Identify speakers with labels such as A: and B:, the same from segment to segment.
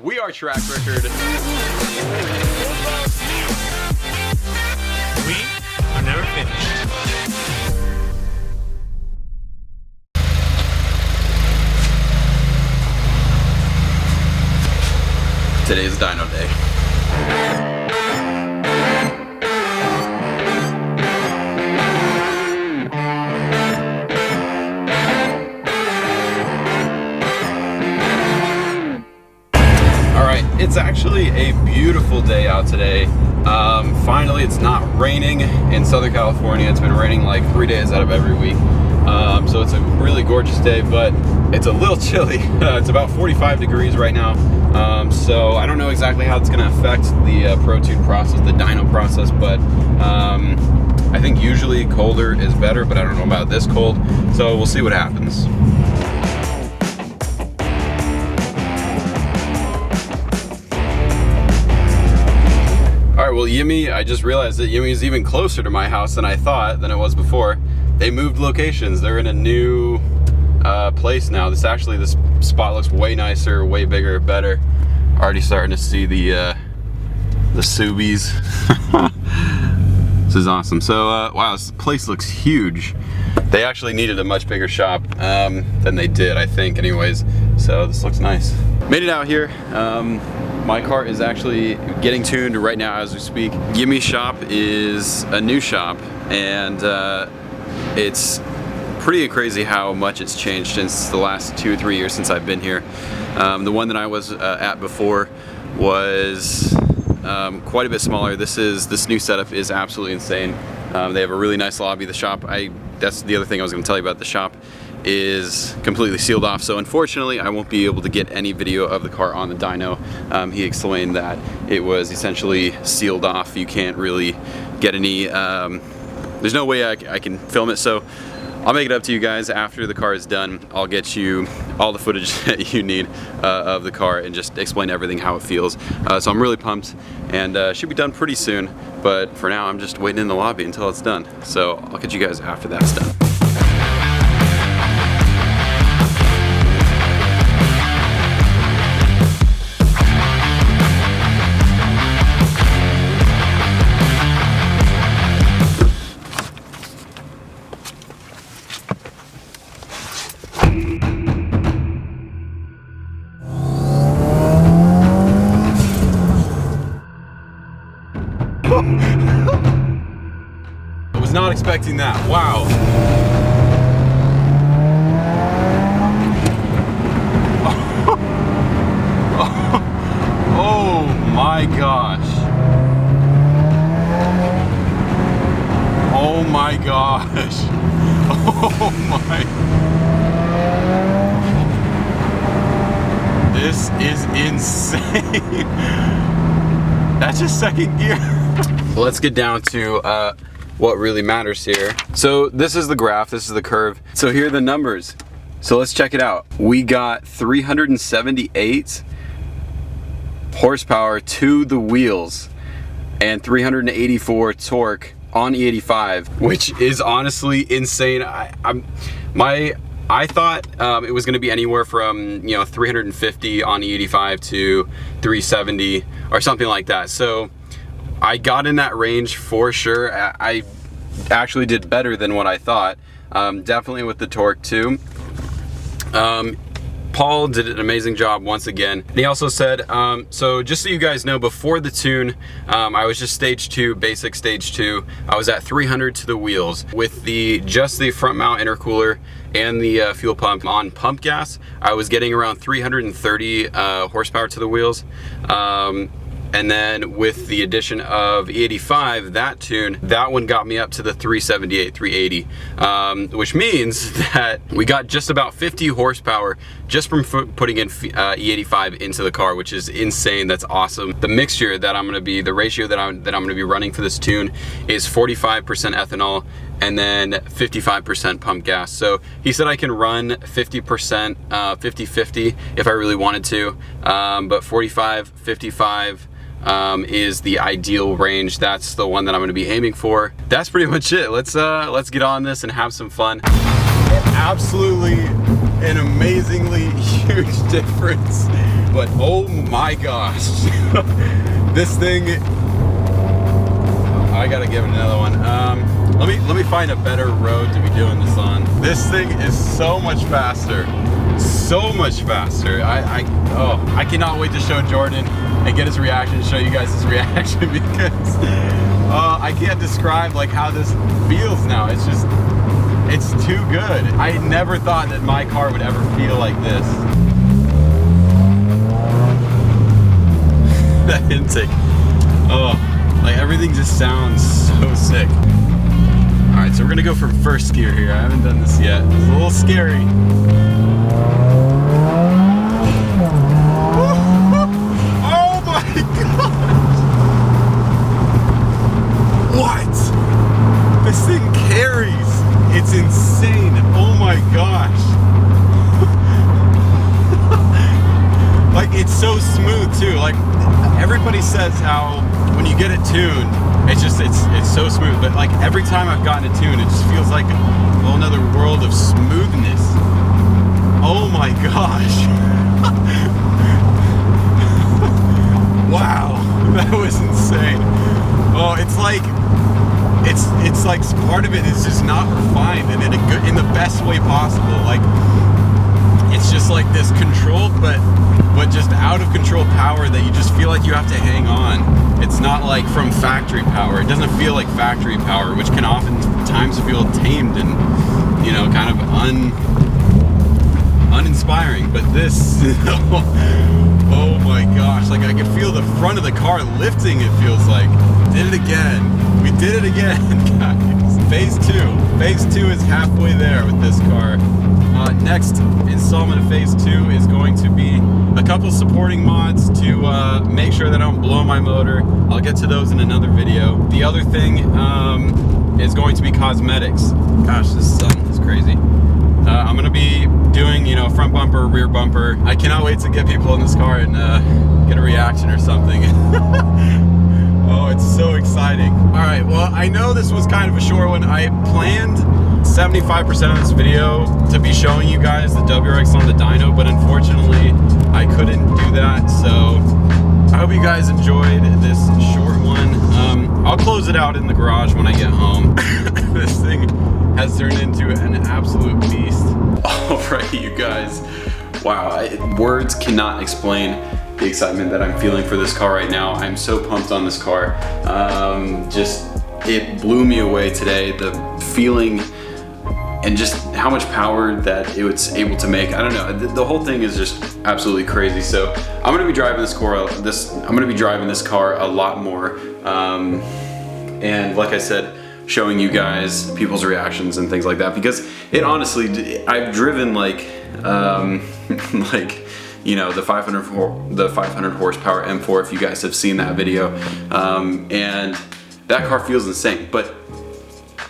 A: We are Track Record.
B: We are never finished.
A: Today's Dyno Day. It's actually a beautiful day out today. Finally, it's not raining in Southern California. It's been raining like 3 days out of every week. So it's a really gorgeous day, but it's a little chilly. It's about 45 degrees right now. So I don't know exactly how it's going to affect the ProTune process, the dyno process, but I think usually colder is better, but I don't know about this cold. So we'll see what happens. Alright, well Yimmy, I just realized that Yimmy is even closer to my house than I thought, than it was before. They moved locations. They're in a new place now. This spot looks way nicer, way bigger, better. Already starting to see the Subies. This is awesome. So, wow, this place looks huge. They actually needed a much bigger shop than they did, I think, anyways. So this looks nice. Made it out here. My car is actually getting tuned right now as we speak. Yimmy's shop is a new shop, and it's pretty crazy how much it's changed since the last 2 or 3 years since I've been here. The one that I was at before was quite a bit smaller. This new setup is absolutely insane. They have a really nice lobby. The shop, that's the other thing I was going to tell you about. The shop is completely sealed off, so unfortunately I won't be able to get any video of the car on the dyno. He explained that it was essentially sealed off. You can't really get any, there's no way I can film it, so I'll make it up to you guys after the car is done. I'll get you all the footage that you need of the car and just explain everything, how it feels. So I'm really pumped, and should be done pretty soon, but for now I'm just waiting in the lobby until it's done. So I'll catch you guys after that's done. I was not expecting that. Wow. Oh my gosh. Oh my gosh. Oh my. This is insane. That's just second gear. Let's get down to what really matters here. So this is the graph, this is the curve. So here are the numbers. So let's check it out. We got 378 horsepower to the wheels and 384 torque on E85, which is honestly insane. I thought it was going to be anywhere from 350 on E85 to 370 or something like that. So I got in that range for sure. I actually did better than what I thought. Definitely with the torque too. Paul did an amazing job once again. And he also said, so just so you guys know, before the tune, I was just stage 2, basic stage 2. I was at 300 to the wheels. With just the front mount intercooler and the fuel pump on pump gas, I was getting around 330 horsepower to the wheels. And then with the addition of E85, that tune, that one got me up to the 378, 380, which means that we got just about 50 horsepower just from putting in E85 into the car, which is insane. That's awesome. The mixture that I'm gonna be, the ratio that I'm gonna be running for this tune is 45% ethanol and then 55% pump gas. So he said I can run 50%, 50-50 if I really wanted to, but 45, 55, is the ideal range. That's the one that I'm going to be aiming for. That's pretty much it. Let's get on this and have some fun. It absolutely an amazingly huge difference. But oh my gosh, this thing, I gotta give it another one. Let me find a better road to be doing this on. This thing is so much faster. So much faster. I cannot wait to show Jordan and get his reaction, show you guys his reaction, because I can't describe like how this feels now. It's just, it's too good. I never thought that my car would ever feel like this. That intake, like everything just sounds so sick. All right, so we're gonna go for first gear here. I haven't done this yet. It's a little scary. Oh my god! What? This thing carries. It's insane. Oh my gosh. Like, it's so smooth too. Like, everybody says how when you get it tuned, it's just, it's so smooth. But like every time I've gotten it tuned, it just feels like a whole nother world of smoothness. Oh my gosh. Wow, that was insane. Oh, it's like part of it is just not refined, and in the best way possible. Like, it's just like this controlled but just out of control power that you just feel like you have to hang on. It's not like from factory power. It doesn't feel like factory power, which can oftentimes feel tamed and, you know, kind of uninspiring. But this, oh my gosh, like I can feel the front of the car lifting, it feels like. Did it again. We did it again, guys. Phase 2. Phase 2 is halfway there with this car. Next installment of Phase 2 is going to be a couple supporting mods to make sure that I don't blow my motor. I'll get to those in another video. The other thing is going to be cosmetics. Gosh, this sun is crazy. I'm gonna be doing, you know, front bumper, rear bumper. I cannot wait to get people in this car and get a reaction or something. Oh, it's so exciting. All right, well, I know this was kind of a short one. I planned 75% of this video to be showing you guys the WRX on the dyno, but unfortunately, I couldn't do that. So I hope you guys enjoyed this short one. I'll close it out in the garage when I get home. This thing has turned into an absolute beast. All right, you guys. Wow, words cannot explain the excitement that I'm feeling for this car right now. I'm so pumped on this car. It blew me away today. The feeling and just how much power that it was able to make. I don't know. The whole thing is just absolutely crazy. So I'm gonna be driving this car. I'm gonna be driving this car a lot more. And like I said, showing you guys people's reactions and things like that, because it honestly, I've driven like you know, the 500 horsepower M4, if you guys have seen that video, and that car feels insane. But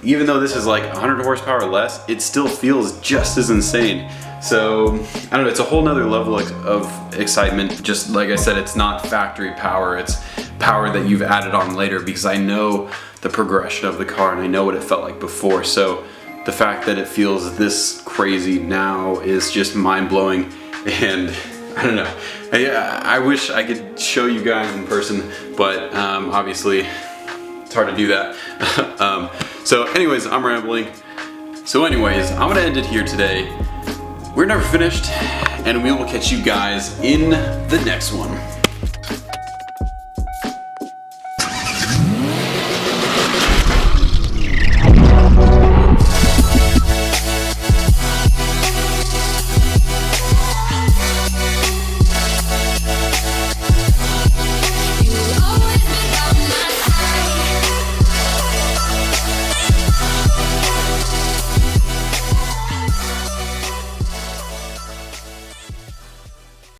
A: even though this is like 100 horsepower less, it still feels just as insane. So I don't know, it's a whole nother level of excitement. Just like I said, it's not factory power, it's power that you've added on later, because I know the progression of the car and I know what it felt like before. So the fact that it feels this crazy now is just mind-blowing. And I don't know, I wish I could show you guys in person, but obviously it's hard to do that. So anyways, I'm rambling. So anyways, I'm gonna end it here today. We're never finished, and we will catch you guys in the next one.